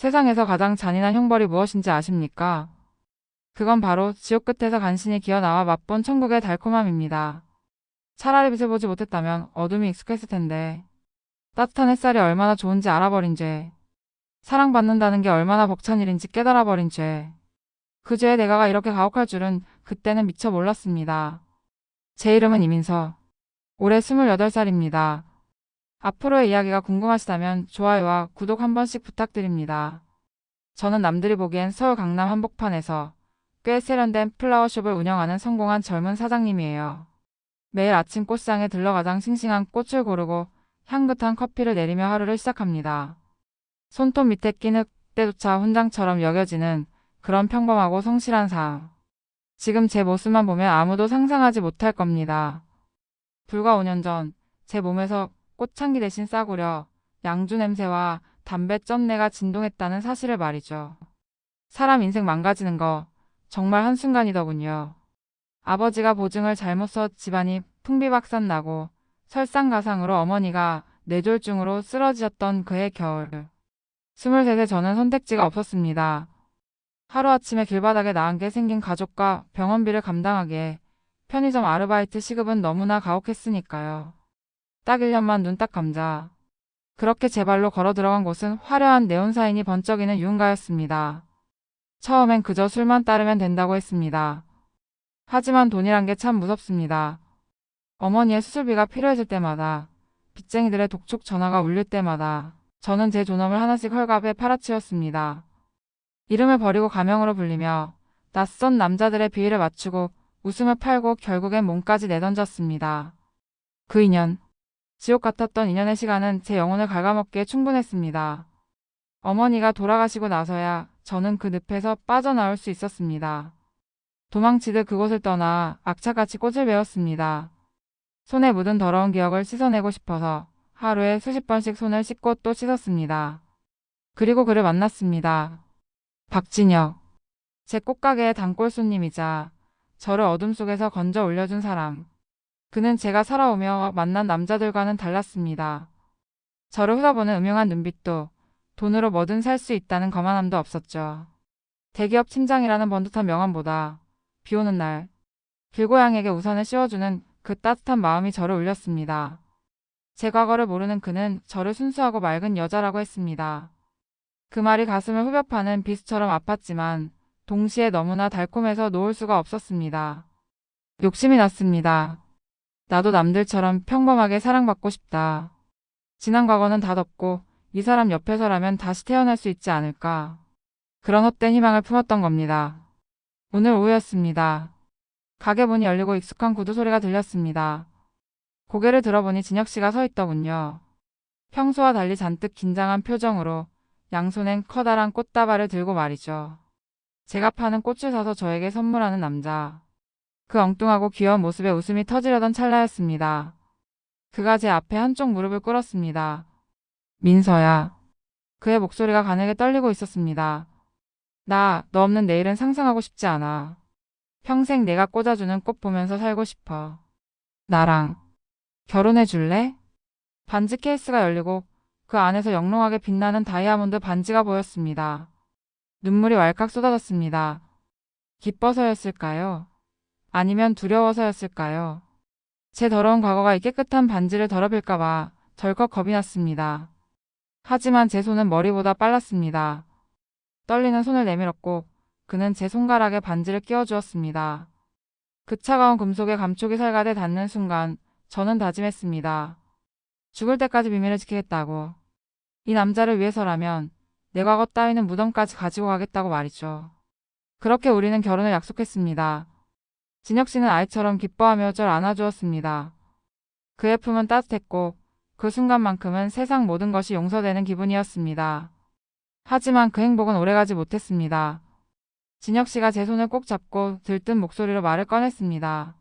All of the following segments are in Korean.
세상에서 가장 잔인한 형벌이 무엇인지 아십니까? 그건 바로 지옥 끝에서 간신히 기어 나와 맛본 천국의 달콤함입니다. 차라리 빛을 보지 못했다면 어둠이 익숙했을 텐데 따뜻한 햇살이 얼마나 좋은지 알아버린 죄. 사랑받는다는 게 얼마나 벅찬 일인지 깨달아버린 죄. 그 죄의 대가가 이렇게 가혹할 줄은 그때는 미처 몰랐습니다. 제 이름은 이민서. 올해 28살입니다. 앞으로의 이야기가 궁금하시다면 좋아요와 구독 한 번씩 부탁드립니다. 저는 남들이 보기엔 서울 강남 한복판에서 꽤 세련된 플라워숍을 운영하는 성공한 젊은 사장님이에요. 매일 아침 꽃상에 들러 가장 싱싱한 꽃을 고르고 향긋한 커피를 내리며 하루를 시작합니다. 손톱 밑에 낀 흙때조차 훈장처럼 여겨지는 그런 평범하고 성실한 삶. 지금 제 모습만 보면 아무도 상상하지 못할 겁니다. 불과 5년 전 제 몸에서 꽃향기 대신 싸구려 양주 냄새와 담배 쩐내가 진동했다는 사실을 말이죠. 사람 인생 망가지는 거 정말 한순간이더군요. 아버지가 보증을 잘못 써 집안이 풍비박산나고 설상가상으로 어머니가 뇌졸중으로 쓰러지셨던 그해 겨울. 23세 저는 선택지가 없었습니다. 하루아침에 길바닥에 나앉게 생긴 가족과 병원비를 감당하기에 편의점 아르바이트 시급은 너무나 가혹했으니까요. 딱 1년만 눈 딱 감자. 그렇게 제 발로 걸어 들어간 곳은 화려한 네온사인이 번쩍이는 유흥가였습니다. 처음엔 그저 술만 따르면 된다고 했습니다. 하지만 돈이란 게 참 무섭습니다. 어머니의 수술비가 필요해질 때마다, 빚쟁이들의 독촉 전화가 울릴 때마다 저는 제 존엄을 하나씩 헐값에 팔아치웠습니다. 이름을 버리고 가명으로 불리며 낯선 남자들의 비위를 맞추고 웃음을 팔고 결국엔 몸까지 내던졌습니다. 그 2년, 지옥 같았던 2년의 시간은 제 영혼을 갉아먹기에 충분했습니다. 어머니가 돌아가시고 나서야 저는 그 늪에서 빠져나올 수 있었습니다. 도망치듯 그곳을 떠나 악착같이 꽃을 베었습니다. 손에 묻은 더러운 기억을 씻어내고 싶어서 하루에 수십 번씩 손을 씻고 또 씻었습니다. 그리고 그를 만났습니다. 박진혁. 제 꽃가게의 단골 손님이자 저를 어둠 속에서 건져 올려준 사람. 그는 제가 살아오며 만난 남자들과는 달랐습니다. 저를 흘러보는 음흉한 눈빛도 돈으로 뭐든 살 수 있다는 거만함도 없었죠. 대기업 팀장이라는 번듯한 명함보다 비 오는 날 길고양이에게 우산을 씌워주는 그 따뜻한 마음이 저를 울렸습니다. 제 과거를 모르는 그는 저를 순수하고 맑은 여자라고 했습니다. 그 말이 가슴을 후벼 파는 비수처럼 아팠지만 동시에 너무나 달콤해서 놓을 수가 없었습니다. 욕심이 났습니다. 나도 남들처럼 평범하게 사랑받고 싶다. 지난 과거는 다 덮고 이 사람 옆에서라면 다시 태어날 수 있지 않을까. 그런 헛된 희망을 품었던 겁니다. 오늘 오후였습니다. 가게 문이 열리고 익숙한 구두 소리가 들렸습니다. 고개를 들어보니 진혁 씨가 서 있더군요. 평소와 달리 잔뜩 긴장한 표정으로 양손엔 커다란 꽃다발을 들고 말이죠. 제가 파는 꽃을 사서 저에게 선물하는 남자. 그 엉뚱하고 귀여운 모습에 웃음이 터지려던 찰나였습니다. 그가 제 앞에 한쪽 무릎을 꿇었습니다. 민서야. 그의 목소리가 가늘게 떨리고 있었습니다. 너 없는 내일은 상상하고 싶지 않아. 평생 내가 꽂아주는 꽃 보면서 살고 싶어. 나랑 결혼해 줄래? 반지 케이스가 열리고 그 안에서 영롱하게 빛나는 다이아몬드 반지가 보였습니다. 눈물이 왈칵 쏟아졌습니다. 기뻐서였을까요? 아니면 두려워서였을까요? 제 더러운 과거가 이 깨끗한 반지를 더럽힐까봐 덜컥 겁이 났습니다. 하지만 제 손은 머리보다 빨랐습니다. 떨리는 손을 내밀었고 그는 제 손가락에 반지를 끼워주었습니다. 그 차가운 금속의 감촉이 살갗에 닿는 순간 저는 다짐했습니다. 죽을 때까지 비밀을 지키겠다고. 이 남자를 위해서라면 내 과거 따위는 무덤까지 가지고 가겠다고 말이죠. 그렇게 우리는 결혼을 약속했습니다. 진혁 씨는 아이처럼 기뻐하며 절 안아주었습니다. 그의 품은 따뜻했고 그 순간만큼은 세상 모든 것이 용서되는 기분이었습니다. 하지만 그 행복은 오래가지 못했습니다. 진혁 씨가 제 손을 꼭 잡고 들뜬 목소리로 말을 꺼냈습니다.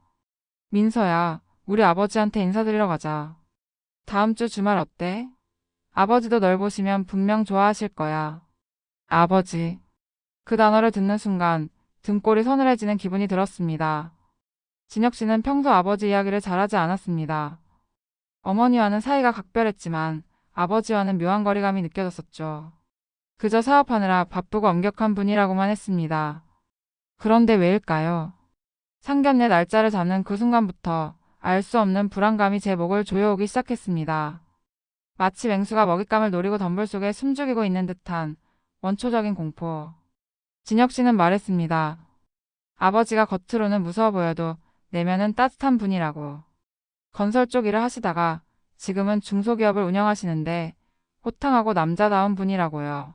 민서야, 우리 아버지한테 인사드리러 가자. 다음 주 주말 어때? 아버지도 널 보시면 분명 좋아하실 거야. 아버지. 그 단어를 듣는 순간 등골이 서늘해지는 기분이 들었습니다. 진혁 씨는 평소 아버지 이야기를 잘하지 않았습니다. 어머니와는 사이가 각별했지만 아버지와는 묘한 거리감이 느껴졌었죠. 그저 사업하느라 바쁘고 엄격한 분이라고만 했습니다. 그런데 왜일까요? 상견례 날짜를 잡는 그 순간부터 알 수 없는 불안감이 제 목을 조여오기 시작했습니다. 마치 맹수가 먹잇감을 노리고 덤불 속에 숨죽이고 있는 듯한 원초적인 공포. 진혁 씨는 말했습니다. 아버지가 겉으로는 무서워 보여도 내면은 따뜻한 분이라고. 건설 쪽 일을 하시다가 지금은 중소기업을 운영하시는데 호탕하고 남자다운 분이라고요.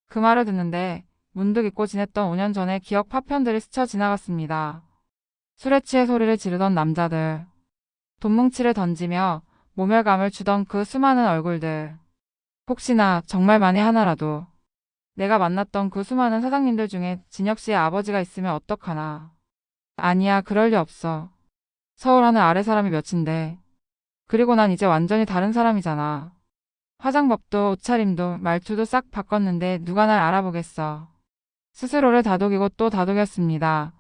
그 말을 듣는데 문득 잊고 지냈던 5년 전의 기억 파편들이 스쳐 지나갔습니다. 술에 취해 소리를 지르던 남자들, 돈뭉치를 던지며 모멸감을 주던 그 수많은 얼굴들. 혹시나 정말 만에 하나라도 내가 만났던 그 수많은 사장님들 중에 진혁 씨의 아버지가 있으면 어떡하나. 아니야, 그럴 리 없어. 서울 하늘 아래 사람이 몇인데. 그리고 난 이제 완전히 다른 사람이잖아. 화장법도 옷차림도 말투도 싹 바꿨는데 누가 날 알아보겠어. 스스로를 다독이고 또 다독였습니다.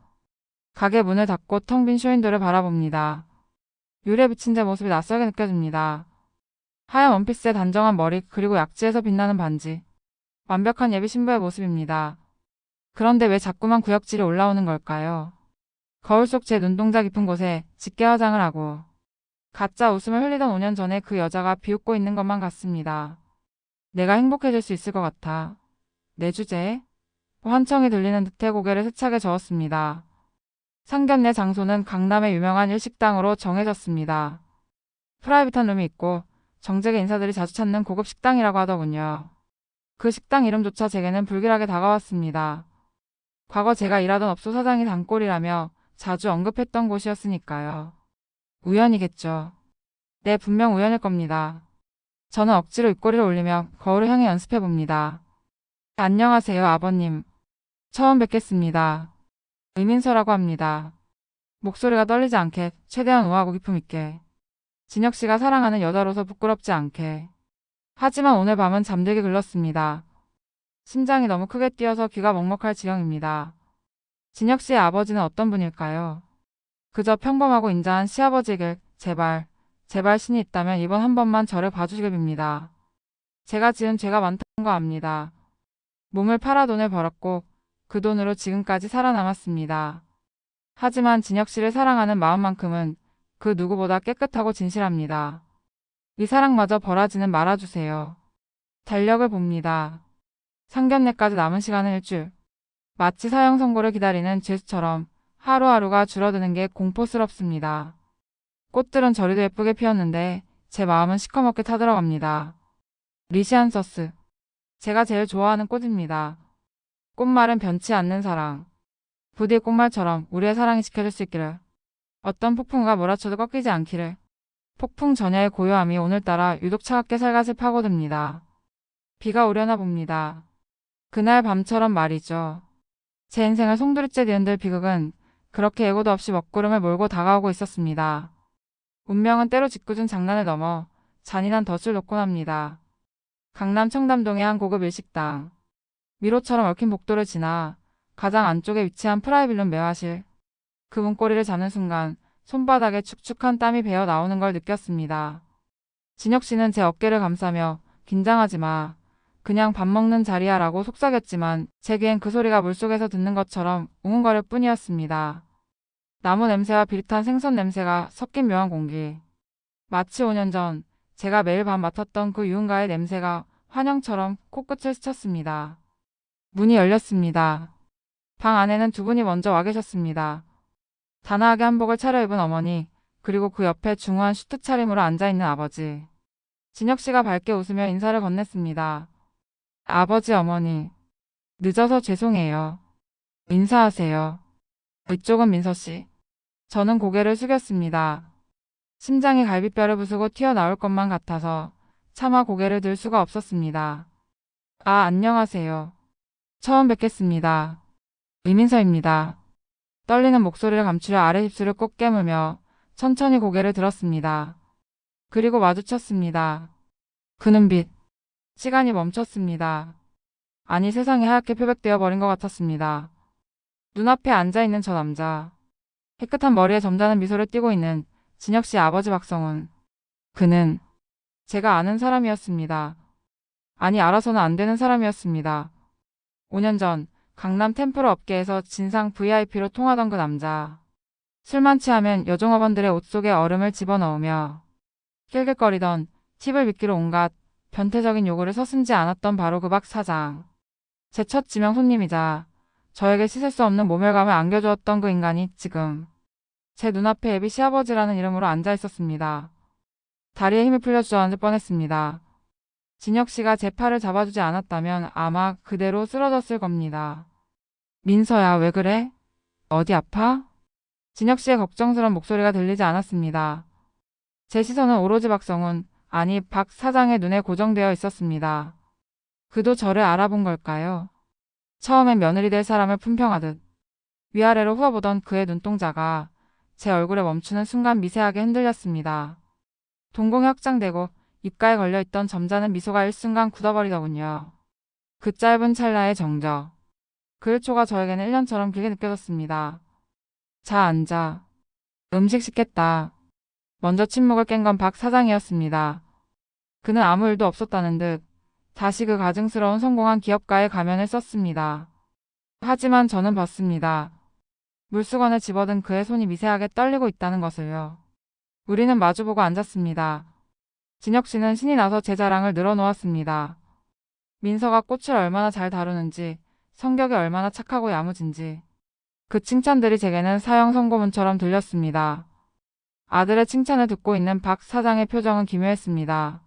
가게 문을 닫고 텅 빈 쇼윈도를 바라봅니다. 유리에 비친 제 모습이 낯설게 느껴집니다. 하얀 원피스에 단정한 머리 그리고 약지에서 빛나는 반지. 완벽한 예비 신부의 모습입니다. 그런데 왜 자꾸만 구역질이 올라오는 걸까요? 거울 속 제 눈동자 깊은 곳에 짙게 화장을 하고 가짜 웃음을 흘리던 5년 전에 그 여자가 비웃고 있는 것만 같습니다. 내가 행복해질 수 있을 것 같아. 내 주제에 환청이 들리는 듯해 고개를 세차게 저었습니다. 상견례 장소는 강남의 유명한 일식당으로 정해졌습니다. 프라이빗한 룸이 있고 정재계 인사들이 자주 찾는 고급 식당이라고 하더군요. 그 식당 이름조차 제게는 불길하게 다가왔습니다. 과거 제가 일하던 업소 사장이 단골이라며 자주 언급했던 곳이었으니까요. 우연이겠죠. 네, 분명 우연일 겁니다. 저는 억지로 입꼬리를 올리며 거울을 향해 연습해봅니다. 안녕하세요, 아버님. 처음 뵙겠습니다. 의민서라고 합니다. 목소리가 떨리지 않게 최대한 우아하고 기품 있게. 진혁 씨가 사랑하는 여자로서 부끄럽지 않게. 하지만 오늘 밤은 잠들기 글렀습니다. 심장이 너무 크게 뛰어서 귀가 먹먹할 지경입니다. 진혁 씨의 아버지는 어떤 분일까요? 그저 평범하고 인자한 시아버지길 제발 신이 있다면 이번 한 번만 저를 봐주시길 빕니다. 제가 지은 죄가 많다는 거 압니다. 몸을 팔아 돈을 벌었고 그 돈으로 지금까지 살아남았습니다. 하지만 진혁 씨를 사랑하는 마음만큼은 그 누구보다 깨끗하고 진실합니다. 이 사랑마저 벌하지는 말아주세요. 달력을 봅니다. 상견례까지 남은 시간은 일주일. 마치 사형 선고를 기다리는 죄수처럼 하루하루가 줄어드는 게 공포스럽습니다. 꽃들은 저리도 예쁘게 피었는데 제 마음은 시커멓게 타들어갑니다. 리시안서스. 제가 제일 좋아하는 꽃입니다. 꽃말은 변치 않는 사랑. 부디 꽃말처럼 우리의 사랑이 지켜질 수 있기를. 어떤 폭풍우가 몰아쳐도 꺾이지 않기를. 폭풍 전야의 고요함이 오늘따라 유독 차갑게 살갗을 파고듭니다. 비가 오려나 봅니다. 그날 밤처럼 말이죠. 제 인생을 송두리째 뒤흔들 비극은 그렇게 예고도 없이 먹구름을 몰고 다가오고 있었습니다. 운명은 때로 짓궂은 장난을 넘어 잔인한 덫을 놓곤 합니다. 강남 청담동의 한 고급 일식당. 미로처럼 얽힌 복도를 지나 가장 안쪽에 위치한 프라이빗룸 매화실. 그 문고리를 잡는 순간 손바닥에 축축한 땀이 배어 나오는 걸 느꼈습니다. 진혁 씨는 제 어깨를 감싸며 긴장하지 마. 그냥 밥 먹는 자리야 라고 속삭였지만 제 귀엔 그 소리가 물속에서 듣는 것처럼 웅웅거릴 뿐이었습니다. 나무 냄새와 비릿한 생선 냄새가 섞인 묘한 공기. 마치 5년 전 제가 매일 밤 맡았던 그 유흥가의 냄새가 환영처럼 코끝을 스쳤습니다. 문이 열렸습니다. 방 안에는 두 분이 먼저 와 계셨습니다. 단아하게 한복을 차려입은 어머니, 그리고 그 옆에 중후한 슈트 차림으로 앉아있는 아버지. 진혁 씨가 밝게 웃으며 인사를 건넸습니다. 아버지, 어머니. 늦어서 죄송해요. 인사하세요. 이쪽은 민서 씨. 저는 고개를 숙였습니다. 심장이 갈비뼈를 부수고 튀어나올 것만 같아서 차마 고개를 들 수가 없었습니다. 아, 안녕하세요. 처음 뵙겠습니다. 이민서입니다. 떨리는 목소리를 감추려 아래 입술을 꼭 깨물며 천천히 고개를 들었습니다. 그리고 마주쳤습니다. 그 눈빛. 시간이 멈췄습니다. 아니, 세상이 하얗게 표백되어 버린 것 같았습니다. 눈앞에 앉아있는 저 남자. 깨끗한 머리에 점잖은 미소를 띠고 있는 진혁 씨 아버지 박성훈. 그는 제가 아는 사람이었습니다. 아니 알아서는 안 되는 사람이었습니다. 5년 전 강남 템플 업계에서 진상 VIP로 통하던 그 남자. 술만 취하면 여종업원들의 옷 속에 얼음을 집어넣으며 낄낄거리던 팁을 믿기로 온갖 변태적인 요구를 서슴지 않았던 바로 그 박 사장. 제 첫 지명 손님이자 저에게 씻을 수 없는 모멸감을 안겨주었던 그 인간이 지금 제 눈앞에 애비 시아버지라는 이름으로 앉아 있었습니다. 다리에 힘이 풀려 주저앉을 뻔했습니다. 진혁 씨가 제 팔을 잡아주지 않았다면 아마 그대로 쓰러졌을 겁니다. 민서야, 왜 그래? 어디 아파? 진혁 씨의 걱정스러운 목소리가 들리지 않았습니다. 제 시선은 오로지 박성훈, 아니 박 사장의 눈에 고정되어 있었습니다. 그도 저를 알아본 걸까요? 처음엔 며느리 될 사람을 품평하듯 위아래로 훑어보던 그의 눈동자가 제 얼굴에 멈추는 순간 미세하게 흔들렸습니다. 동공이 확장되고 입가에 걸려있던 점잖은 미소가 일순간 굳어버리더군요. 그 짧은 찰나의 정적. 그 1초가 저에게는 1년처럼 길게 느껴졌습니다. 자, 앉아. 음식 시켰다. 먼저 침묵을 깬 건 박 사장이었습니다. 그는 아무 일도 없었다는 듯 다시 그 가증스러운 성공한 기업가의 가면을 썼습니다. 하지만 저는 봤습니다. 물수건에 집어든 그의 손이 미세하게 떨리고 있다는 것을요. 우리는 마주보고 앉았습니다. 진혁 씨는 신이 나서 제 자랑을 늘어놓았습니다. 민서가 꽃을 얼마나 잘 다루는지, 성격이 얼마나 착하고 야무진지. 그 칭찬들이 제게는 사형 선고문처럼 들렸습니다. 아들의 칭찬을 듣고 있는 박 사장의 표정은 기묘했습니다.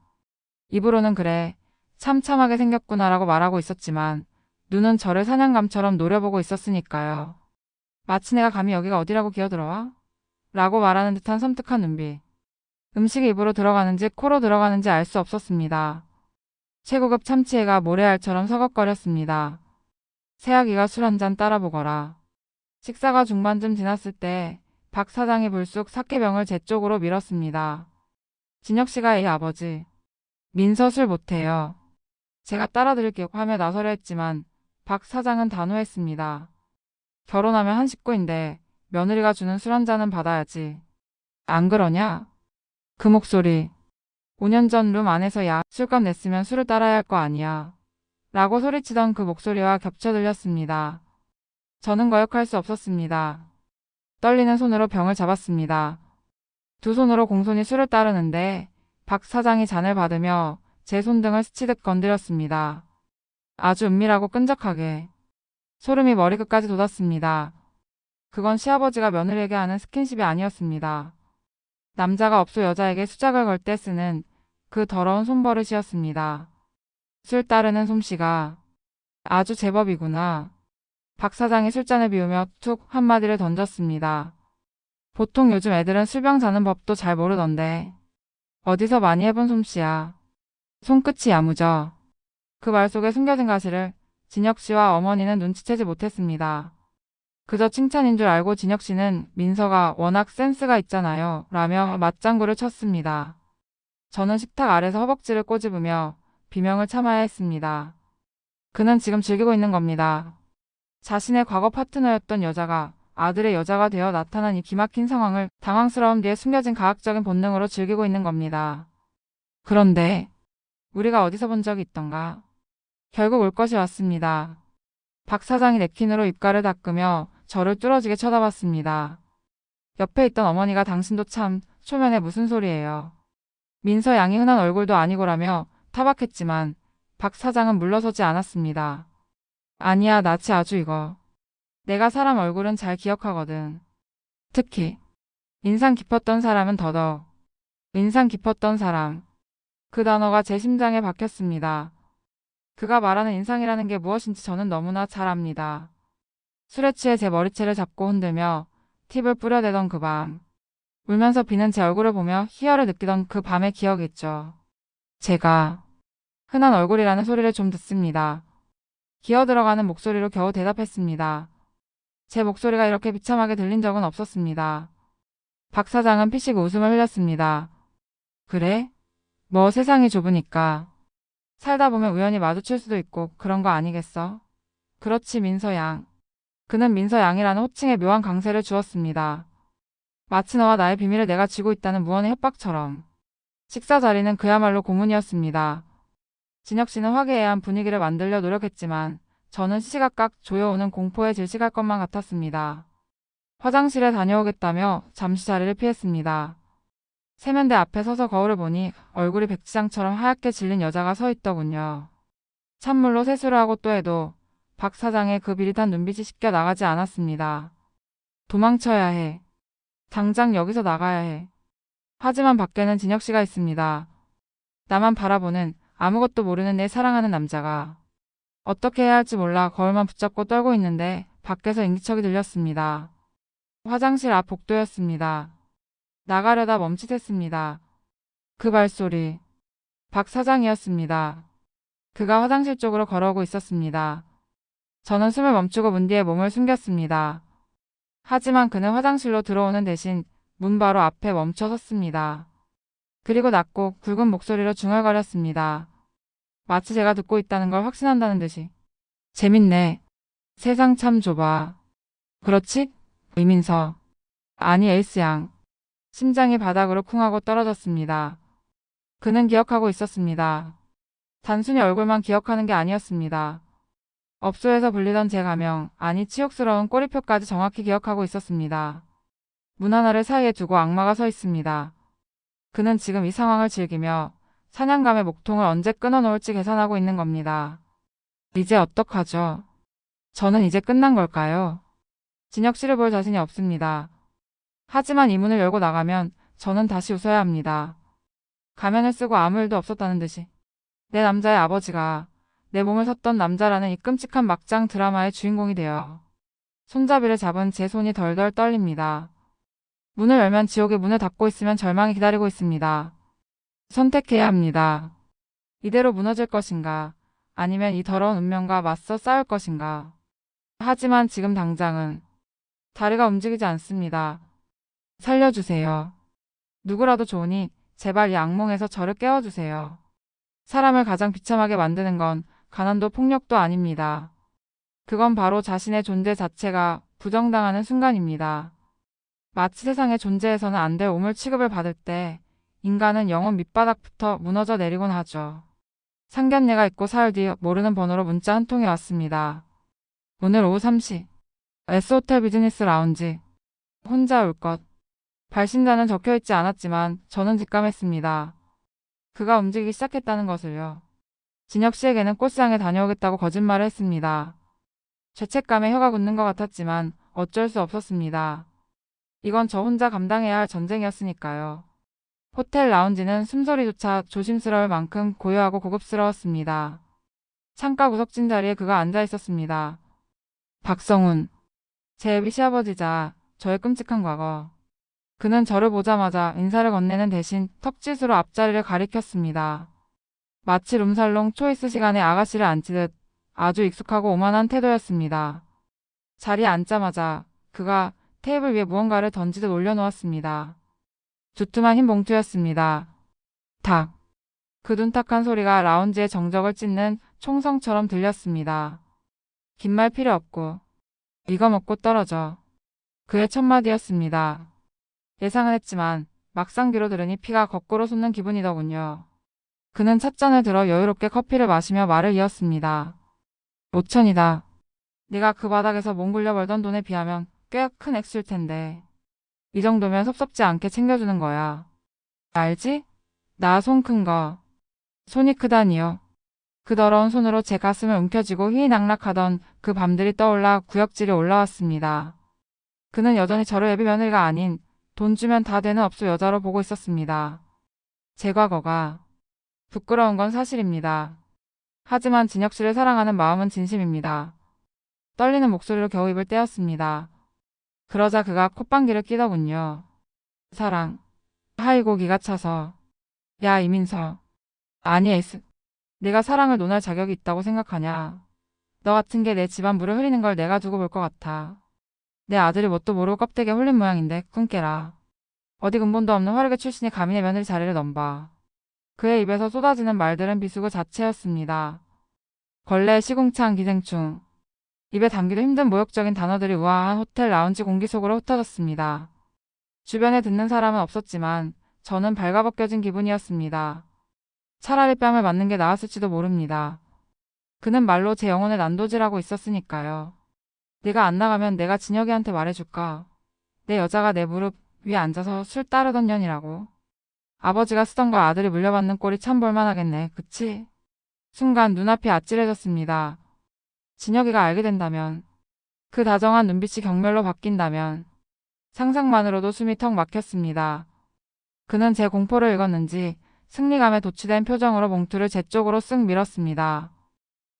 입으로는 그래, 참참하게 생겼구나라고 말하고 있었지만 눈은 저를 사냥감처럼 노려보고 있었으니까요. 마치 내가 감히 여기가 어디라고 기어들어와? 라고 말하는 듯한 섬뜩한 눈빛. 음식이 입으로 들어가는지 코로 들어가는지 알 수 없었습니다. 최고급 참치회가 모래알처럼 서걱거렸습니다. 새아기가 술 한 잔 따라보거라. 식사가 중반쯤 지났을 때 박 사장이 불쑥 사케병을 제 쪽으로 밀었습니다. 진혁 씨가 애 아버지. 민서 술 못해요. 제가 따라드릴게요 하며 나서려 했지만 박 사장은 단호했습니다. 결혼하면 한 식구인데 며느리가 주는 술 한 잔은 받아야지. 안 그러냐? 그 목소리. 5년 전 룸 안에서 야, 술값 냈으면 술을 따라야 할 거 아니야. 라고 소리치던 그 목소리와 겹쳐 들렸습니다. 저는 거역할 수 없었습니다. 떨리는 손으로 병을 잡았습니다. 두 손으로 공손히 술을 따르는데 박 사장이 잔을 받으며 제 손등을 스치듯 건드렸습니다. 아주 은밀하고 끈적하게. 소름이 머리끝까지 돋았습니다. 그건 시아버지가 며느리에게 하는 스킨십이 아니었습니다. 남자가 업소 여자에게 수작을 걸 때 쓰는 그 더러운 손버릇이었습니다. 술 따르는 솜씨가 아주 제법이구나. 박 사장이 술잔을 비우며 툭 한마디를 던졌습니다. 보통 요즘 애들은 술병 자는 법도 잘 모르던데. 어디서 많이 해본 솜씨야. 손끝이 야무져. 그 말 속에 숨겨진 가시를 진혁 씨와 어머니는 눈치채지 못했습니다. 그저 칭찬인 줄 알고 진혁 씨는 민서가 워낙 센스가 있잖아요 라며 맞장구를 쳤습니다. 저는 식탁 아래서 허벅지를 꼬집으며 비명을 참아야 했습니다. 그는 지금 즐기고 있는 겁니다. 자신의 과거 파트너였던 여자가 아들의 여자가 되어 나타난 이 기막힌 상황을 당황스러움 뒤에 숨겨진 가학적인 본능으로 즐기고 있는 겁니다. 그런데 우리가 어디서 본 적이 있던가? 결국 올 것이 왔습니다. 박 사장이 냅킨으로 입가를 닦으며 저를 뚫어지게 쳐다봤습니다. 옆에 있던 어머니가 당신도 참 초면에 무슨 소리예요. 민서 양이 흔한 얼굴도 아니고라며 타박했지만 박 사장은 물러서지 않았습니다. 아니야, 나치 아주 이거. 내가 사람 얼굴은 잘 기억하거든. 특히 인상 깊었던 사람은 더더욱. 인상 깊었던 사람. 그 단어가 제 심장에 박혔습니다. 그가 말하는 인상이라는 게 무엇인지 저는 너무나 잘 압니다. 술에 취해 제 머리채를 잡고 흔들며 팁을 뿌려대던 그 밤. 울면서 비는 제 얼굴을 보며 희열을 느끼던 그 밤의 기억이 있죠. 제가 흔한 얼굴이라는 소리를 좀 듣습니다. 기어들어가는 목소리로 겨우 대답했습니다. 제 목소리가 이렇게 비참하게 들린 적은 없었습니다. 박 사장은 피식 웃음을 흘렸습니다. 그래? 뭐 세상이 좁으니까. 살다 보면 우연히 마주칠 수도 있고 그런 거 아니겠어? 그렇지 민서 양. 그는 민서 양이라는 호칭에 묘한 강세를 주었습니다. 마치 너와 나의 비밀을 내가 쥐고 있다는 무언의 협박처럼. 식사 자리는 그야말로 고문이었습니다. 진혁 씨는 화기애애한 분위기를 만들려 노력했지만 저는 시시각각 조여오는 공포에 질식할 것만 같았습니다. 화장실에 다녀오겠다며 잠시 자리를 피했습니다. 세면대 앞에 서서 거울을 보니 얼굴이 백지장처럼 하얗게 질린 여자가 서 있더군요. 찬물로 세수를 하고 또 해도 박 사장의 그 비릿한 눈빛이 씻겨 나가지 않았습니다. 도망쳐야 해. 당장 여기서 나가야 해. 하지만 밖에는 진혁 씨가 있습니다. 나만 바라보는 아무것도 모르는 내 사랑하는 남자가. 어떻게 해야 할지 몰라 거울만 붙잡고 떨고 있는데 밖에서 인기척이 들렸습니다. 화장실 앞 복도였습니다. 나가려다 멈칫했습니다. 그 발소리. 박 사장이었습니다. 그가 화장실 쪽으로 걸어오고 있었습니다. 저는 숨을 멈추고 문 뒤에 몸을 숨겼습니다. 하지만 그는 화장실로 들어오는 대신 문 바로 앞에 멈춰 섰습니다. 그리고 낮고 굵은 목소리로 중얼거렸습니다. 마치 제가 듣고 있다는 걸 확신한다는 듯이. 재밌네. 세상 참 좁아. 그렇지? 이민서. 아니 에이스 양. 심장이 바닥으로 쿵 하고 떨어졌습니다. 그는 기억하고 있었습니다. 단순히 얼굴만 기억하는 게 아니었습니다. 업소에서 불리던 제 가명, 아니 치욕스러운 꼬리표까지 정확히 기억하고 있었습니다. 문 하나를 사이에 두고 악마가 서 있습니다. 그는 지금 이 상황을 즐기며 사냥감의 목통을 언제 끊어놓을지 계산하고 있는 겁니다. 이제 어떡하죠? 저는 이제 끝난 걸까요? 진혁 씨를 볼 자신이 없습니다. 하지만 이 문을 열고 나가면 저는 다시 웃어야 합니다. 가면을 쓰고 아무 일도 없었다는 듯이. 내 남자의 아버지가 내 몸을 섰던 남자라는 이 끔찍한 막장 드라마의 주인공이 되어 손잡이를 잡은 제 손이 덜덜 떨립니다. 문을 열면 지옥의 문을 닫고 있으면 절망이 기다리고 있습니다. 선택해야 합니다. 이대로 무너질 것인가, 아니면 이 더러운 운명과 맞서 싸울 것인가. 하지만 지금 당장은 다리가 움직이지 않습니다. 살려주세요. 누구라도 좋으니 제발 이 악몽에서 저를 깨워주세요. 사람을 가장 비참하게 만드는 건 가난도 폭력도 아닙니다. 그건 바로 자신의 존재 자체가 부정당하는 순간입니다. 마치 세상에 존재해서는 안 될 오물 취급을 받을 때 인간은 영혼 밑바닥부터 무너져 내리곤 하죠. 상견례가 있고 사흘 뒤 모르는 번호로 문자 한 통이 왔습니다. 오늘 오후 3시. S호텔 비즈니스 라운지. 혼자 올 것. 발신자는 적혀있지 않았지만 저는 직감했습니다. 그가 움직이기 시작했다는 것을요. 진혁 씨에게는 꽃시장에 다녀오겠다고 거짓말을 했습니다. 죄책감에 혀가 굳는 것 같았지만 어쩔 수 없었습니다. 이건 저 혼자 감당해야 할 전쟁이었으니까요. 호텔 라운지는 숨소리조차 조심스러울 만큼 고요하고 고급스러웠습니다. 창가 구석진 자리에 그가 앉아 있었습니다. 박성훈. 제 애비 시아버지자 저의 끔찍한 과거. 그는 저를 보자마자 인사를 건네는 대신 턱짓으로 앞자리를 가리켰습니다. 마치 룸살롱 초이스 시간에 아가씨를 앉히듯 아주 익숙하고 오만한 태도였습니다. 자리에 앉자마자 그가 테이블 위에 무언가를 던지듯 올려놓았습니다. 두툼한 흰 봉투였습니다. 탁. 그 둔탁한 소리가 라운지의 정적을 찢는 총성처럼 들렸습니다. 긴 말 필요 없고 이거 먹고 떨어져. 그의 첫 마디였습니다. 예상은 했지만 막상 귀로 들으니 피가 거꾸로 솟는 기분이더군요. 그는 찻잔을 들어 여유롭게 커피를 마시며 말을 이었습니다. 5천이다. 네가 그 바닥에서 몽굴려 벌던 돈에 비하면 꽤 큰 액수일 텐데. 이 정도면 섭섭지 않게 챙겨주는 거야. 알지? 나 손 큰 거. 손이 크다니요. 그 더러운 손으로 제 가슴을 움켜쥐고 휘낙낙하던 그 밤들이 떠올라 구역질이 올라왔습니다. 그는 여전히 저를 애비 며느리가 아닌 돈 주면 다 되는 업소 여자로 보고 있었습니다. 제 과거가 부끄러운 건 사실입니다. 하지만 진혁 씨를 사랑하는 마음은 진심입니다. 떨리는 목소리로 겨우 입을 떼었습니다. 그러자 그가 콧방귀를 끼더군요. 사랑. 하이고 기가 차서. 야 이민서. 아니 에이스. 네가 사랑을 논할 자격이 있다고 생각하냐. 너 같은 게 내 집안 물을 흐리는 걸 내가 두고 볼 것 같아. 내 아들이 뭣도 모르고 껍데기에 홀린 모양인데 꿈 깨라. 어디 근본도 없는 화르게 출신이 감히 내 며느리 자리를 넘봐. 그의 입에서 쏟아지는 말들은 비수구 자체였습니다. 걸레, 시궁창, 기생충. 입에 담기도 힘든 모욕적인 단어들이 우아한 호텔 라운지 공기 속으로 흩어졌습니다. 주변에 듣는 사람은 없었지만 저는 발가벗겨진 기분이었습니다. 차라리 뺨을 맞는 게 나았을지도 모릅니다. 그는 말로 제 영혼을 난도질하고 있었으니까요. 네가 안 나가면 내가 진혁이한테 말해줄까? 내 여자가 내 무릎 위에 앉아서 술 따르던 년이라고. 아버지가 쓰던 걸 아들이 물려받는 꼴이 참 볼만하겠네. 그치? 순간 눈앞이 아찔해졌습니다. 진혁이가 알게 된다면, 그 다정한 눈빛이 경멸로 바뀐다면 상상만으로도 숨이 턱 막혔습니다. 그는 제 공포를 읽었는지 승리감에 도취된 표정으로 봉투를 제 쪽으로 쓱 밀었습니다.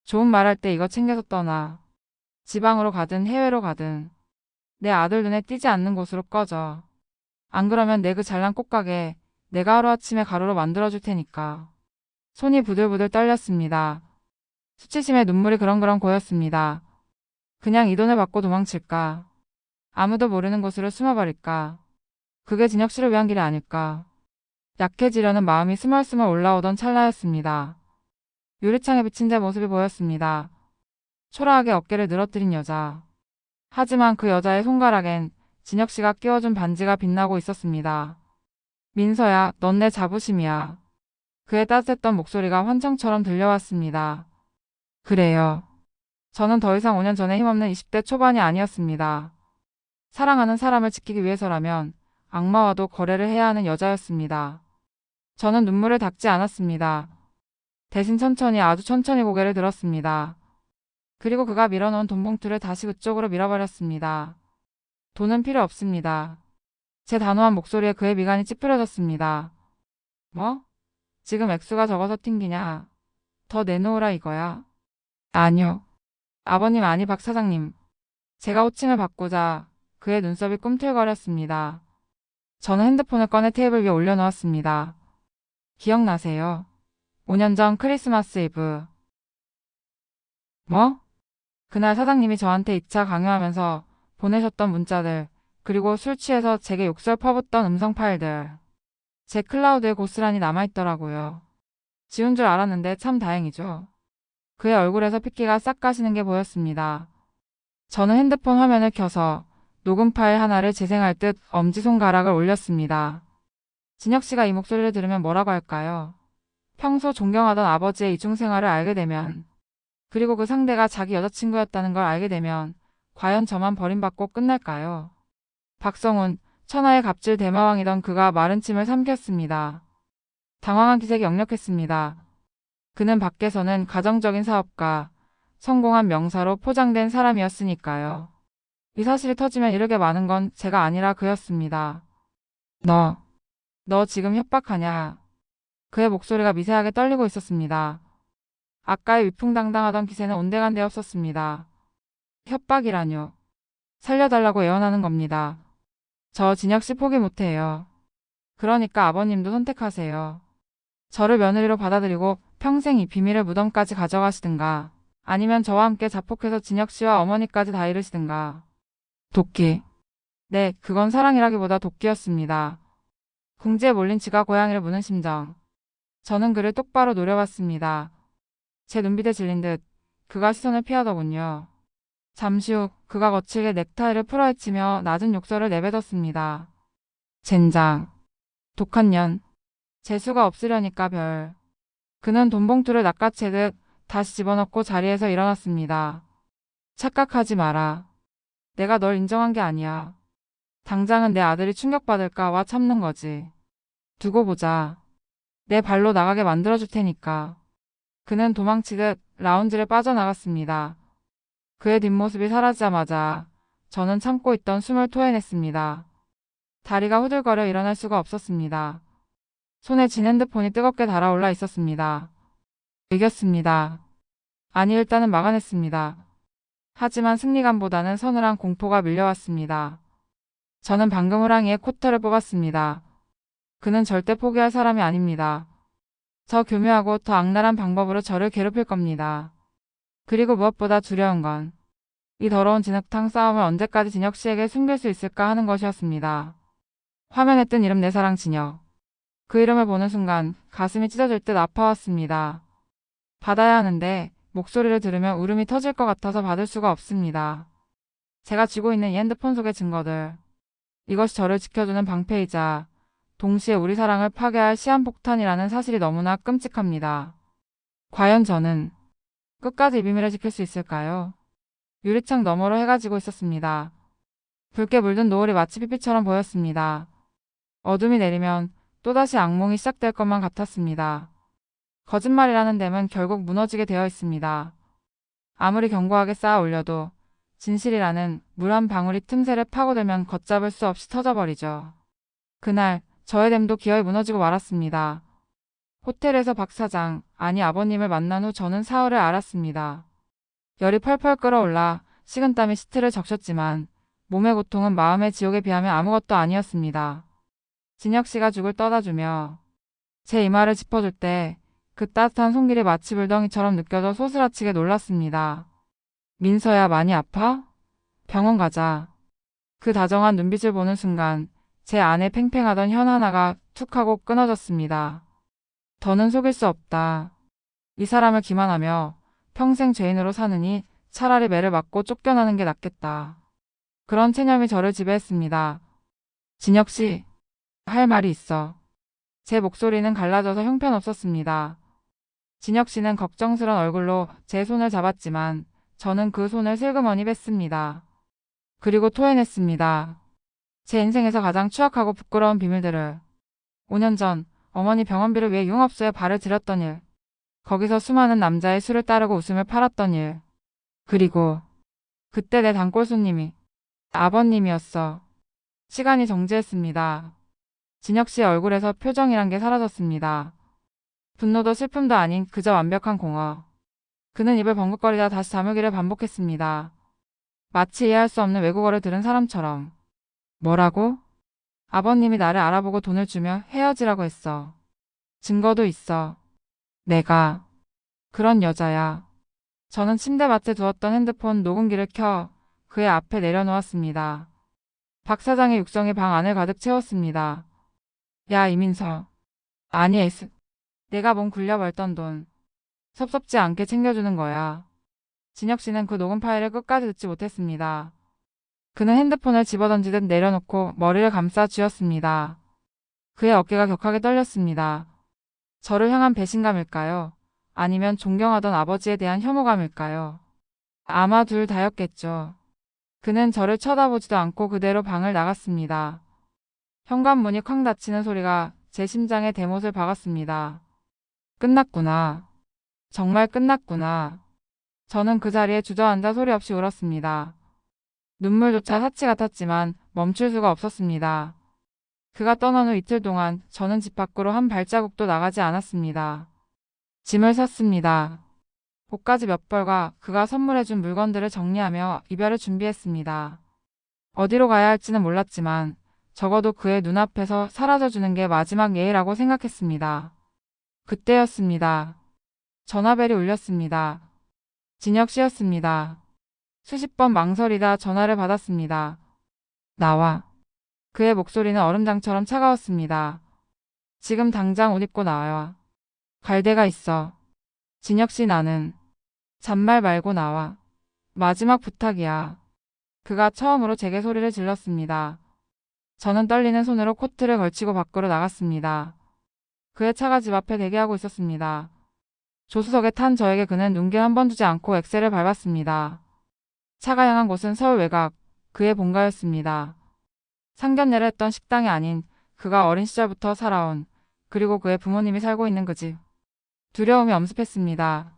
좋은 말할 때 이거 챙겨서 떠나. 지방으로 가든 해외로 가든 내 아들 눈에 띄지 않는 곳으로 꺼져. 안 그러면 내 그 잘난 꽃가게 내가 하루아침에 가루로 만들어줄 테니까. 손이 부들부들 떨렸습니다. 수치심에 눈물이 그렁그렁 고였습니다. 그냥 이 돈을 받고 도망칠까? 아무도 모르는 곳으로 숨어버릴까? 그게 진혁 씨를 위한 길이 아닐까? 약해지려는 마음이 스멀스멀 올라오던 찰나였습니다. 유리창에 비친 제 모습이 보였습니다. 초라하게 어깨를 늘어뜨린 여자. 하지만 그 여자의 손가락엔 진혁 씨가 끼워준 반지가 빛나고 있었습니다. 민서야, 넌 내 자부심이야. 그의 따뜻했던 목소리가 환청처럼 들려왔습니다. 그래요. 저는 더 이상 5년 전에 힘없는 20대 초반이 아니었습니다. 사랑하는 사람을 지키기 위해서라면 악마와도 거래를 해야 하는 여자였습니다. 저는 눈물을 닦지 않았습니다. 대신 천천히 아주 천천히 고개를 들었습니다. 그리고 그가 밀어놓은 돈 봉투를 다시 그쪽으로 밀어버렸습니다. 돈은 필요 없습니다. 제 단호한 목소리에 그의 미간이 찌푸려졌습니다. 뭐? 지금 액수가 적어서 튕기냐? 더 내놓으라 이거야? 아니요. 아버님 아니 박 사장님. 제가 호칭을 바꾸자 그의 눈썹이 꿈틀거렸습니다. 저는 핸드폰을 꺼내 테이블 위에 올려놓았습니다. 기억나세요? 5년 전 크리스마스 이브. 뭐? 그날 사장님이 저한테 2차 강요하면서 보내셨던 문자들, 그리고 술 취해서 제게 욕설 퍼붓던 음성 파일들. 제 클라우드에 고스란히 남아있더라고요. 지운 줄 알았는데 참 다행이죠. 그의 얼굴에서 핏기가 싹 가시는 게 보였습니다. 저는 핸드폰 화면을 켜서 녹음 파일 하나를 재생할 듯 엄지손가락을 올렸습니다. 진혁 씨가 이 목소리를 들으면 뭐라고 할까요? 평소 존경하던 아버지의 이중생활을 알게 되면, 그리고 그 상대가 자기 여자친구였다는 걸 알게 되면 과연 저만 버림받고 끝날까요? 박성훈, 천하의 갑질 대마왕이던 그가 마른 침을 삼켰습니다. 당황한 기색이 역력했습니다. 그는 밖에서는 가정적인 사업가, 성공한 명사로 포장된 사람이었으니까요. 이 사실이 터지면 이르게 많은 건 제가 아니라 그였습니다. 너 지금 협박하냐? 그의 목소리가 미세하게 떨리고 있었습니다. 아까의 위풍당당하던 기세는 온데간데 없었습니다. 협박이라뇨. 살려달라고 애원하는 겁니다. 저 진혁 씨 포기 못해요. 그러니까 아버님도 선택하세요. 저를 며느리로 받아들이고 평생 이 비밀의 무덤까지 가져가시든가, 아니면 저와 함께 자폭해서 진혁 씨와 어머니까지 다 잃으시든가. 도끼. 네, 그건 사랑이라기보다 도끼였습니다. 궁지에 몰린 쥐가 고양이를 무는 심정. 저는 그를 똑바로 노려봤습니다. 제 눈빛에 질린 듯 그가 시선을 피하더군요. 잠시 후 그가 거칠게 넥타이를 풀어헤치며 낮은 욕설을 내뱉었습니다. 젠장. 독한 년. 재수가 없으려니까 별. 그는 돈 봉투를 낚아채듯 다시 집어넣고 자리에서 일어났습니다. 착각하지 마라. 내가 널 인정한 게 아니야. 당장은 내 아들이 충격받을까 와 참는 거지. 두고 보자. 내 발로 나가게 만들어줄 테니까. 그는 도망치듯 라운지를 빠져나갔습니다. 그의 뒷모습이 사라지자마자 저는 참고 있던 숨을 토해냈습니다. 다리가 후들거려 일어날 수가 없었습니다. 손에 쥔 핸드폰이 뜨겁게 달아올라 있었습니다. 이겼습니다. 아니 일단은 막아냈습니다. 하지만 승리감보다는 서늘한 공포가 밀려왔습니다. 저는 방금 호랑이의 코털을 뽑았습니다. 그는 절대 포기할 사람이 아닙니다. 더 교묘하고 더 악랄한 방법으로 저를 괴롭힐 겁니다. 그리고 무엇보다 두려운 건 이 더러운 진흙탕 싸움을 언제까지 진혁 씨에게 숨길 수 있을까 하는 것이었습니다. 화면에 뜬 이름 내 사랑 진혁. 그 이름을 보는 순간 가슴이 찢어질 듯 아파왔습니다. 받아야 하는데 목소리를 들으면 울음이 터질 것 같아서 받을 수가 없습니다. 제가 쥐고 있는 이 핸드폰 속의 증거들. 이것이 저를 지켜주는 방패이자 동시에 우리 사랑을 파괴할 시한폭탄이라는 사실이 너무나 끔찍합니다. 과연 저는 끝까지 이 비밀을 지킬 수 있을까요? 유리창 너머로 해가 지고 있었습니다. 붉게 물든 노을이 마치 피피처럼 보였습니다. 어둠이 내리면 또다시 악몽이 시작될 것만 같았습니다. 거짓말이라는 댐은 결국 무너지게 되어 있습니다. 아무리 견고하게 쌓아 올려도 진실이라는 물 한 방울이 틈새를 파고들면 걷잡을 수 없이 터져버리죠. 그날 저의 댐도 기어이 무너지고 말았습니다. 호텔에서 박 사장, 아니 아버님을 만난 후 저는 사흘을 앓았습니다. 열이 펄펄 끓어올라 식은땀이 시트를 적셨지만 몸의 고통은 마음의 지옥에 비하면 아무것도 아니었습니다. 진혁 씨가 죽을 떠다주며 제 이마를 짚어줄 때 그 따뜻한 손길이 마치 불덩이처럼 느껴져 소스라치게 놀랐습니다. 민서야, 많이 아파? 병원 가자. 그 다정한 눈빛을 보는 순간 제 안에 팽팽하던 현 하나가 툭 하고 끊어졌습니다. 더는 속일 수 없다. 이 사람을 기만하며 평생 죄인으로 사느니 차라리 매를 맞고 쫓겨나는 게 낫겠다. 그런 체념이 저를 지배했습니다. 진혁 씨, 할 말이 있어. 제 목소리는 갈라져서 형편없었습니다. 진혁 씨는 걱정스런 얼굴로 제 손을 잡았지만 저는 그 손을 슬그머니 뺐습니다. 그리고 토해냈습니다. 제 인생에서 가장 추악하고 부끄러운 비밀들을. 5년 전 어머니 병원비를 위해 융업소에 발을 들였던 일. 거기서 수많은 남자의 술을 따르고 웃음을 팔았던 일. 그리고 그때 내 단골 손님이 아버님이었어. 시간이 정지했습니다. 진혁 씨의 얼굴에서 표정이란 게 사라졌습니다. 분노도 슬픔도 아닌 그저 완벽한 공허. 그는 입을 벌컥거리다 다시 다물기를 반복했습니다. 마치 이해할 수 없는 외국어를 들은 사람처럼. 뭐라고? 아버님이 나를 알아보고 돈을 주며 헤어지라고 했어. 증거도 있어. 내가 그런 여자야. 저는 침대맡에 두었던 핸드폰 녹음기를 켜 그의 앞에 내려놓았습니다. 박 사장의 육성이 방 안을 가득 채웠습니다. 야, 이민서. 아니, 내가 몸 굴려 벌던 돈. 섭섭지 않게 챙겨주는 거야. 진혁 씨는 그 녹음 파일을 끝까지 듣지 못했습니다. 그는 핸드폰을 집어던지듯 내려놓고 머리를 감싸 쥐었습니다. 그의 어깨가 격하게 떨렸습니다. 저를 향한 배신감일까요? 아니면 존경하던 아버지에 대한 혐오감일까요? 아마 둘 다였겠죠. 그는 저를 쳐다보지도 않고 그대로 방을 나갔습니다. 현관문이 쾅 닫히는 소리가 제 심장에 대못을 박았습니다. 끝났구나. 정말 끝났구나. 저는 그 자리에 주저앉아 소리 없이 울었습니다. 눈물조차 사치 같았지만 멈출 수가 없었습니다. 그가 떠난 후 이틀 동안 저는 집 밖으로 한 발자국도 나가지 않았습니다. 짐을 샀습니다. 옷가지 몇 벌과 그가 선물해준 물건들을 정리하며 이별을 준비했습니다. 어디로 가야 할지는 몰랐지만 적어도 그의 눈앞에서 사라져주는 게 마지막 예의라고 생각했습니다. 그때였습니다. 전화벨이 울렸습니다. 진혁 씨였습니다. 수십 번 망설이다 전화를 받았습니다. 나와. 그의 목소리는 얼음장처럼 차가웠습니다. 지금 당장 옷 입고 나와. 갈 데가 있어. 진혁 씨, 나는. 잔말 말고 나와. 마지막 부탁이야. 그가 처음으로 제게 소리를 질렀습니다. 저는 떨리는 손으로 코트를 걸치고 밖으로 나갔습니다. 그의 차가 집 앞에 대기하고 있었습니다. 조수석에 탄 저에게 그는 눈길 한 번 주지 않고 엑셀을 밟았습니다. 차가 향한 곳은 서울 외곽, 그의 본가였습니다. 상견례를 했던 식당이 아닌 그가 어린 시절부터 살아온, 그리고 그의 부모님이 살고 있는 그 집. 두려움이 엄습했습니다.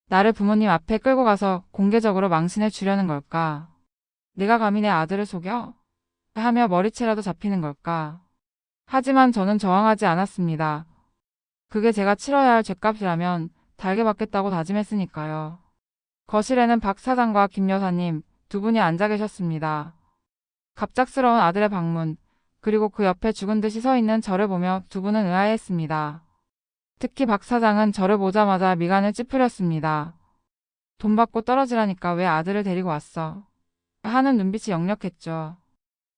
나를 부모님 앞에 끌고 가서 공개적으로 망신을 주려는 걸까? 내가 감히 내 아들을 속여? 하며 머리채라도 잡히는 걸까? 하지만 저는 저항하지 않았습니다. 그게 제가 치러야 할 죗값이라면 달게 받겠다고 다짐했으니까요. 거실에는 박 사장과 김 여사님 두 분이 앉아 계셨습니다. 갑작스러운 아들의 방문, 그리고 그 옆에 죽은 듯이 서 있는 저를 보며 두 분은 의아해했습니다. 특히 박 사장은 저를 보자마자 미간을 찌푸렸습니다. 돈 받고 떨어지라니까 왜 아들을 데리고 왔어? 하는 눈빛이 역력했죠.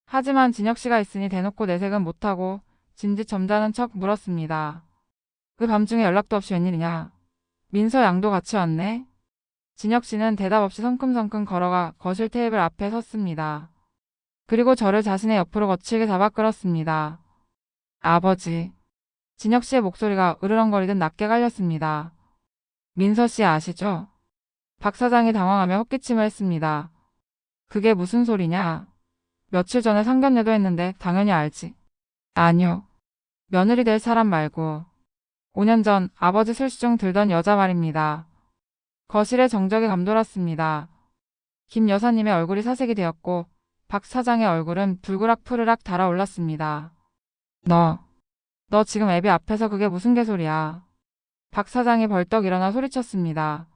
하지만 진혁 씨가 있으니 대놓고 내색은 못하고 진짓 점잖은 척 물었습니다. 그 밤중에 연락도 없이 웬일이냐? 민서 양도 같이 왔네? 진혁 씨는 대답 없이 성큼성큼 걸어가 거실 테이블 앞에 섰습니다. 그리고 저를 자신의 옆으로 거칠게 잡아 끌었습니다. 아버지. 진혁 씨의 목소리가 으르렁거리듯 낮게 갈렸습니다. 민서 씨 아시죠? 박 사장이 당황하며 헛기침을 했습니다. 그게 무슨 소리냐? 며칠 전에 상견례도 했는데 당연히 알지. 아니요. 며느리 될 사람 말고 5년 전 아버지 술시 중 들던 여자 말입니다. 거실에 정적이 감돌았습니다. 김 여사님의 얼굴이 사색이 되었고 박 사장의 얼굴은 불그락 푸르락 달아올랐습니다. 너 지금 애비 앞에서 그게 무슨 개소리야. 박 사장이 벌떡 일어나 소리쳤습니다.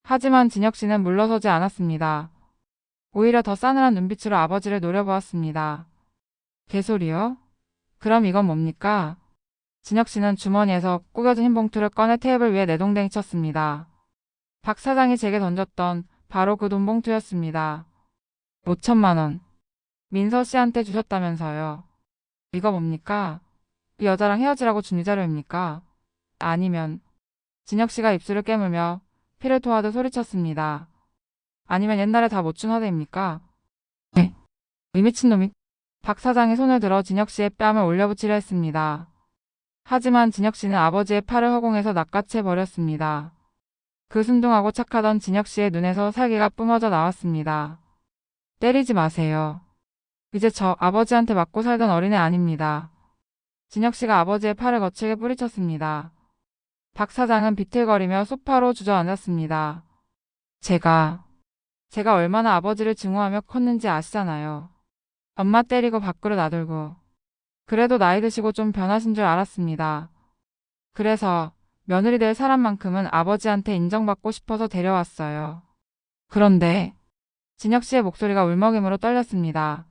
하지만 진혁 씨는 물러서지 않았습니다. 오히려 더 싸늘한 눈빛으로 아버지를 노려보았습니다. 개소리요? 그럼 이건 뭡니까? 진혁 씨는 주머니에서 구겨진 흰 봉투를 꺼내 테이블 위에 내동댕이 쳤습니다. 박 사장이 제게 던졌던 바로 그 돈 봉투였습니다. 5천만 원. 민서 씨한테 주셨다면서요. 이거 뭡니까? 이 여자랑 헤어지라고 준 위자료입니까? 아니면 진혁 씨가 입술을 깨물며 피를 토하듯 소리쳤습니다. 아니면 옛날에 다 못 준 화대입니까? 네. 이 미친놈이. 박 사장이 손을 들어 진혁 씨의 뺨을 올려붙이려 했습니다. 하지만 진혁 씨는 아버지의 팔을 허공에서 낚아채 버렸습니다. 그 순둥하고 착하던 진혁 씨의 눈에서 살기가 뿜어져 나왔습니다. 때리지 마세요. 이제 저 아버지한테 맞고 살던 어린애 아닙니다. 진혁 씨가 아버지의 팔을 거칠게 뿌리쳤습니다. 박 사장은 비틀거리며 소파로 주저앉았습니다. 제가 얼마나 아버지를 증오하며 컸는지 아시잖아요. 엄마 때리고 밖으로 놔들고. 그래도 나이 드시고 좀 변하신 줄 알았습니다. 그래서 며느리 될 사람만큼은 아버지한테 인정받고 싶어서 데려왔어요. 그런데 진혁 씨의 목소리가 울먹임으로 떨렸습니다.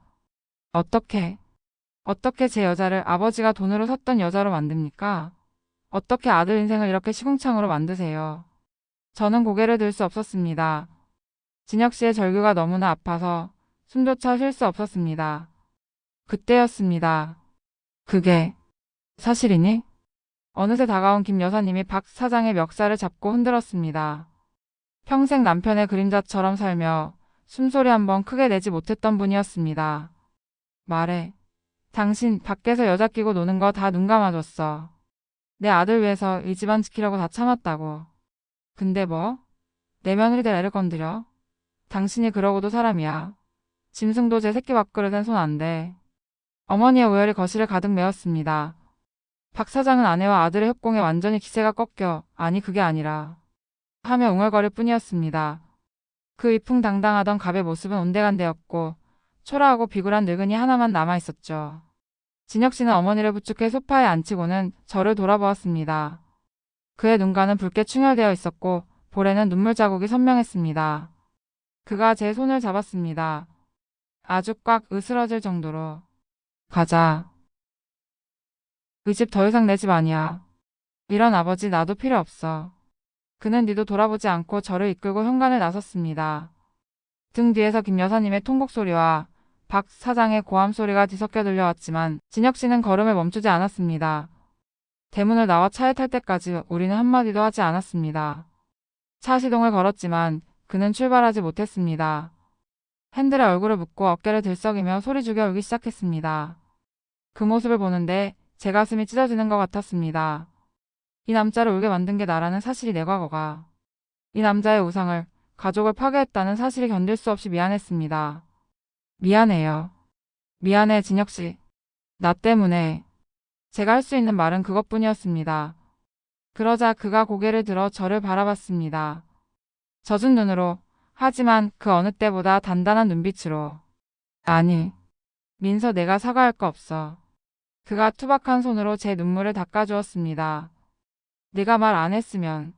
어떻게 제 여자를 아버지가 돈으로 샀던 여자로 만듭니까? 어떻게 아들 인생을 이렇게 시궁창으로 만드세요? 저는 고개를 들 수 없었습니다. 진혁 씨의 절규가 너무나 아파서 숨조차 쉴 수 없었습니다. 그때였습니다. 그게 사실이니? 어느새 다가온 김 여사님이 박 사장의 멱살을 잡고 흔들었습니다. 평생 남편의 그림자처럼 살며 숨소리 한 번 크게 내지 못했던 분이었습니다. 말해. 당신 밖에서 여자 끼고 노는 거 다 눈 감아줬어. 내 아들 위해서 이 집안 지키려고 다 참았다고. 근데 뭐? 내 며느리 될 애를 건드려? 당신이 그러고도 사람이야. 짐승도 제 새끼 밥그릇엔 손 안 대. 어머니의 오열이 거실을 가득 메웠습니다. 박 사장은 아내와 아들의 협공에 완전히 기세가 꺾여 아니 그게 아니라 하며 웅얼거릴 뿐이었습니다. 그 이풍당당하던 갑의 모습은 온데간데였고 초라하고 비굴한 늙은이 하나만 남아있었죠. 진혁 씨는 어머니를 부축해 소파에 앉히고는 저를 돌아보았습니다. 그의 눈가는 붉게 충혈되어 있었고 볼에는 눈물 자국이 선명했습니다. 그가 제 손을 잡았습니다. 아주 꽉 으스러질 정도로. 가자. 이 집 더 이상 내 집 아니야. 이런 아버지 나도 필요 없어. 그는 뒤도 돌아보지 않고 저를 이끌고 현관을 나섰습니다. 등 뒤에서 김 여사님의 통곡 소리와 박 사장의 고함 소리가 뒤섞여 들려왔지만 진혁 씨는 걸음을 멈추지 않았습니다. 대문을 나와 차에 탈 때까지 우리는 한마디도 하지 않았습니다. 차 시동을 걸었지만 그는 출발하지 못했습니다. 핸들에 얼굴을 묻고 어깨를 들썩이며 소리 죽여 울기 시작했습니다. 그 모습을 보는데 제 가슴이 찢어지는 것 같았습니다. 이 남자를 울게 만든 게 나라는 사실이 내 과거가. 이 남자의 우상을, 가족을 파괴했다는 사실이 견딜 수 없이 미안했습니다. 미안해요. 미안해 진혁 씨. 나 때문에. 제가 할 수 있는 말은 그것뿐이었습니다. 그러자 그가 고개를 들어 저를 바라봤습니다. 젖은 눈으로, 하지만 그 어느 때보다 단단한 눈빛으로. 아니, 민서 내가 사과할 거 없어. 그가 투박한 손으로 제 눈물을 닦아주었습니다. 네가 말 안 했으면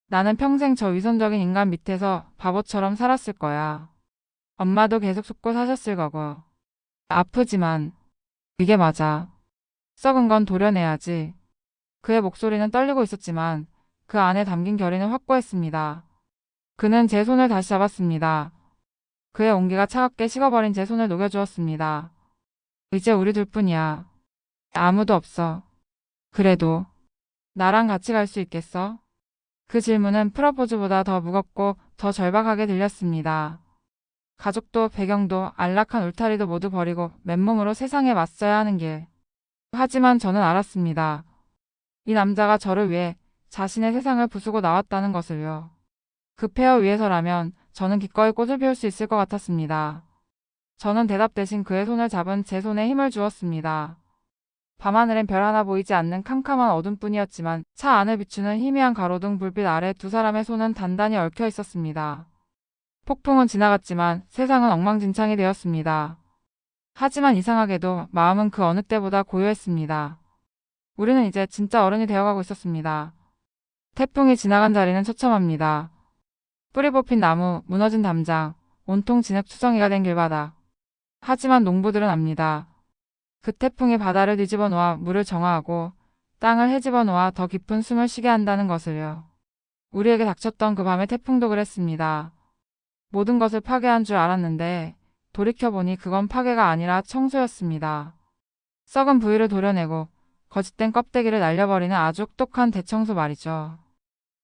나는 평생 저 위선적인 인간 밑에서 바보처럼 살았을 거야. 엄마도 계속 속고 사셨을 거고. 아프지만 이게 맞아. 썩은 건 도려내야지. 그의 목소리는 떨리고 있었지만 그 안에 담긴 결의는 확고했습니다. 그는 제 손을 다시 잡았습니다. 그의 온기가 차갑게 식어버린 제 손을 녹여주었습니다. 이제 우리 둘뿐이야. 아무도 없어. 그래도 나랑 같이 갈 수 있겠어? 그 질문은 프러포즈보다 더 무겁고 더 절박하게 들렸습니다. 가족도 배경도 안락한 울타리도 모두 버리고 맨몸으로 세상에 맞서야 하는 길. 하지만 저는 알았습니다. 이 남자가 저를 위해 자신의 세상을 부수고 나왔다는 것을요. 그 폐허 위에서라면 저는 기꺼이 꽃을 피울 수 있을 것 같았습니다. 저는 대답 대신 그의 손을 잡은 제 손에 힘을 주었습니다. 밤하늘엔 별 하나 보이지 않는 캄캄한 어둠뿐이었지만 차 안을 비추는 희미한 가로등 불빛 아래 두 사람의 손은 단단히 얽혀 있었습니다. 폭풍은 지나갔지만 세상은 엉망진창이 되었습니다. 하지만 이상하게도 마음은 그 어느 때보다 고요했습니다. 우리는 이제 진짜 어른이 되어가고 있었습니다. 태풍이 지나간 자리는 처참합니다. 뿌리 뽑힌 나무, 무너진 담장, 온통 진흙투성이가 된 길바닥. 하지만 농부들은 압니다. 그 태풍이 바다를 뒤집어 놓아 물을 정화하고 땅을 헤집어 놓아 더 깊은 숨을 쉬게 한다는 것을요. 우리에게 닥쳤던 그 밤의 태풍도 그랬습니다. 모든 것을 파괴한 줄 알았는데 돌이켜보니 그건 파괴가 아니라 청소였습니다. 썩은 부위를 도려내고 거짓된 껍데기를 날려버리는 아주 혹독한 대청소 말이죠.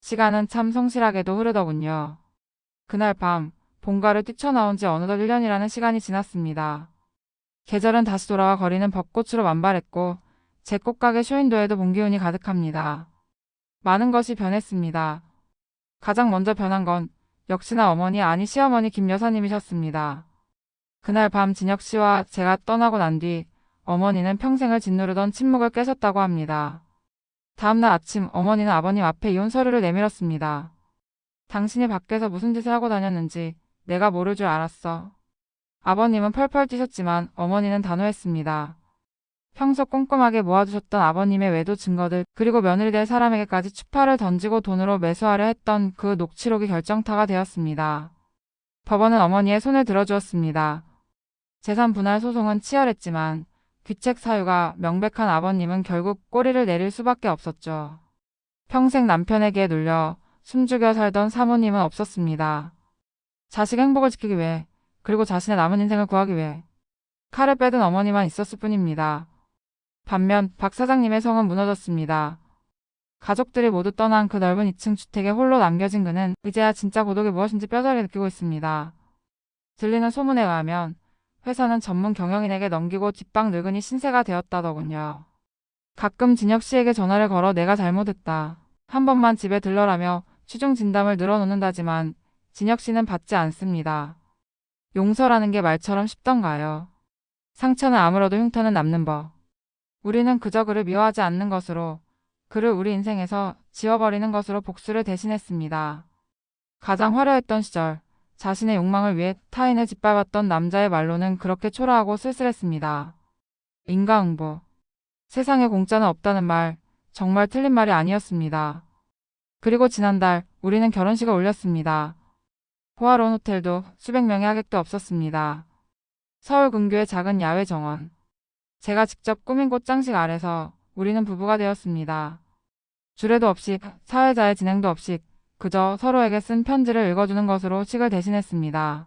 시간은 참 성실하게도 흐르더군요. 그날 밤 본가를 뛰쳐나온 지 어느덧 1년이라는 시간이 지났습니다. 계절은 다시 돌아와 거리는 벚꽃으로 만발했고 제 꽃가게 쇼윈도에도 봄 기운이 가득합니다. 많은 것이 변했습니다. 가장 먼저 변한 건 역시나 어머니 아니 시어머니 김 여사님이셨습니다. 그날 밤 진혁 씨와 제가 떠나고 난 뒤 어머니는 평생을 짓누르던 침묵을 깨셨다고 합니다. 다음날 아침 어머니는 아버님 앞에 이혼 서류를 내밀었습니다. 당신이 밖에서 무슨 짓을 하고 다녔는지 내가 모를 줄 알았어. 아버님은 펄펄 뛰셨지만 어머니는 단호했습니다. 평소 꼼꼼하게 모아두셨던 아버님의 외도 증거들 그리고 며느리 될 사람에게까지 추파를 던지고 돈으로 매수하려 했던 그 녹취록이 결정타가 되었습니다. 법원은 어머니의 손을 들어주었습니다. 재산 분할 소송은 치열했지만 귀책 사유가 명백한 아버님은 결국 꼬리를 내릴 수밖에 없었죠. 평생 남편에게 눌려 숨죽여 살던 사모님은 없었습니다. 자식 행복을 지키기 위해 그리고 자신의 남은 인생을 구하기 위해 칼을 빼든 어머니만 있었을 뿐입니다. 반면 박 사장님의 성은 무너졌습니다. 가족들이 모두 떠난 그 넓은 2층 주택에 홀로 남겨진 그는 이제야 진짜 고독이 무엇인지 뼈저리게 느끼고 있습니다. 들리는 소문에 의하면 회사는 전문 경영인에게 넘기고 뒷방 늙은이 신세가 되었다더군요. 가끔 진혁 씨에게 전화를 걸어 내가 잘못했다. 한 번만 집에 들러라며 취중 진담을 늘어놓는다지만 진혁 씨는 받지 않습니다. 용서라는 게 말처럼 쉽던가요? 상처는 아물어도 흉터는 남는 법. 우리는 그저 그를 미워하지 않는 것으로 그를 우리 인생에서 지워버리는 것으로 복수를 대신했습니다. 가장 화려했던 시절 자신의 욕망을 위해 타인을 짓밟았던 남자의 말로는 그렇게 초라하고 쓸쓸했습니다. 인과응보. 세상에 공짜는 없다는 말, 정말 틀린 말이 아니었습니다. 그리고 지난달 우리는 결혼식을 올렸습니다. 호화로운 호텔도 수백 명의 하객도 없었습니다. 서울 근교의 작은 야외 정원. 제가 직접 꾸민 꽃장식 아래서 우리는 부부가 되었습니다. 주례도 없이 사회자의 진행도 없이 그저 서로에게 쓴 편지를 읽어주는 것으로 식을 대신했습니다.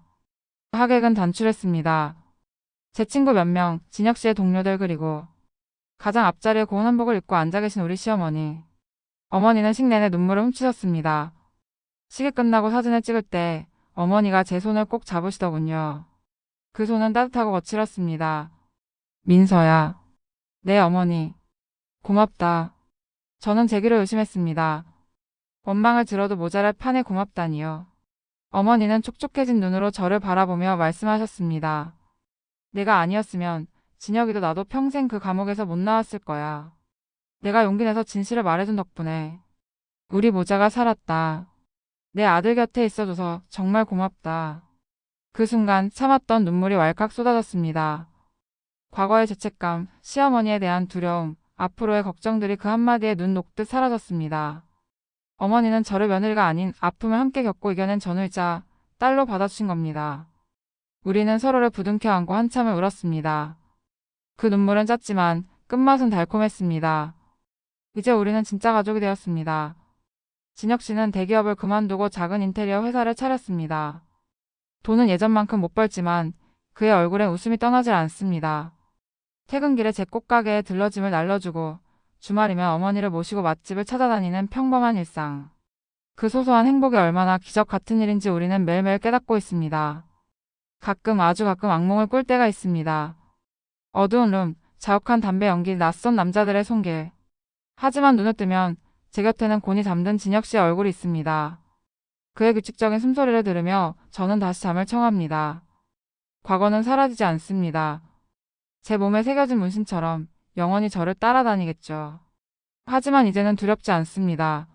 하객은 단출했습니다. 제 친구 몇 명, 진혁 씨의 동료들 그리고 가장 앞자리에 고운 한복을 입고 앉아 계신 우리 시어머니. 어머니는 식 내내 눈물을 훔치셨습니다. 식이 끝나고 사진을 찍을 때 어머니가 제 손을 꼭 잡으시더군요. 그 손은 따뜻하고 거칠었습니다. 민서야. 네 어머니. 고맙다. 저는 제 귀를 의심했습니다. 원망을 들어도 모자랄 판에 고맙다니요. 어머니는 촉촉해진 눈으로 저를 바라보며 말씀하셨습니다. 내가 아니었으면 진혁이도 나도 평생 그 감옥에서 못 나왔을 거야. 내가 용기 내서 진실을 말해준 덕분에 우리 모자가 살았다. 내 아들 곁에 있어줘서 정말 고맙다. 그 순간 참았던 눈물이 왈칵 쏟아졌습니다. 과거의 죄책감, 시어머니에 대한 두려움, 앞으로의 걱정들이 그 한마디에 눈 녹듯 사라졌습니다. 어머니는 저를 며느리가 아닌 아픔을 함께 겪고 이겨낸 전우이자 딸로 받아주신 겁니다. 우리는 서로를 부둥켜 안고 한참을 울었습니다. 그 눈물은 짰지만 끝맛은 달콤했습니다. 이제 우리는 진짜 가족이 되었습니다. 진혁 씨는 대기업을 그만두고 작은 인테리어 회사를 차렸습니다. 돈은 예전만큼 못 벌지만 그의 얼굴엔 웃음이 떠나질 않습니다. 퇴근길에 제 꽃가게에 들러짐을 날려주고 주말이면 어머니를 모시고 맛집을 찾아다니는 평범한 일상. 그 소소한 행복이 얼마나 기적 같은 일인지 우리는 매일매일 깨닫고 있습니다. 가끔 아주 가끔 악몽을 꿀 때가 있습니다. 어두운 룸, 자욱한 담배 연기, 낯선 남자들의 손길. 하지만 눈을 뜨면 제 곁에는 곤히 잠든 진혁 씨의 얼굴이 있습니다. 그의 규칙적인 숨소리를 들으며 저는 다시 잠을 청합니다. 과거는 사라지지 않습니다. 제 몸에 새겨진 문신처럼 영원히 저를 따라다니겠죠. 하지만 이제는 두렵지 않습니다.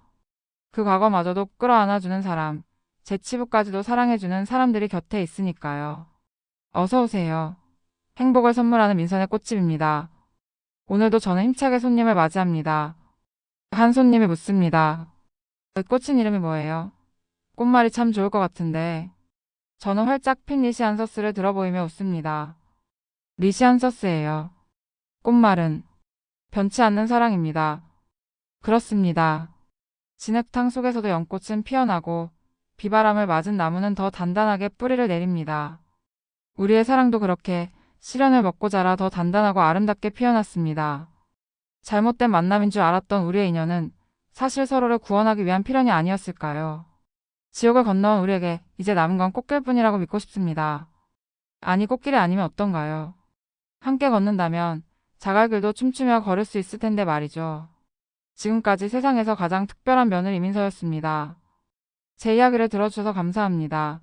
그 과거마저도 끌어안아주는 사람, 제 치부까지도 사랑해주는 사람들이 곁에 있으니까요. 어서 오세요. 행복을 선물하는 민선의 꽃집입니다. 오늘도 저는 힘차게 손님을 맞이합니다. 한 손님이 묻습니다. 그 꽃인 이름이 뭐예요? 꽃말이 참 좋을 것 같은데. 저는 활짝 핀 리시안서스를 들어보이며 웃습니다. 리시안서스예요. 꽃말은 변치 않는 사랑입니다. 그렇습니다. 진흙탕 속에서도 연꽃은 피어나고 비바람을 맞은 나무는 더 단단하게 뿌리를 내립니다. 우리의 사랑도 그렇게 시련을 먹고 자라 더 단단하고 아름답게 피어났습니다. 잘못된 만남인 줄 알았던 우리의 인연은 사실 서로를 구원하기 위한 필연이 아니었을까요? 지옥을 건너온 우리에게 이제 남은 건 꽃길뿐이라고 믿고 싶습니다. 아니, 꽃길이 아니면 어떤가요? 함께 걷는다면 자갈길도 춤추며 걸을 수 있을 텐데 말이죠. 지금까지 세상에서 가장 특별한 며느리 이민서였습니다. 제 이야기를 들어주셔서 감사합니다.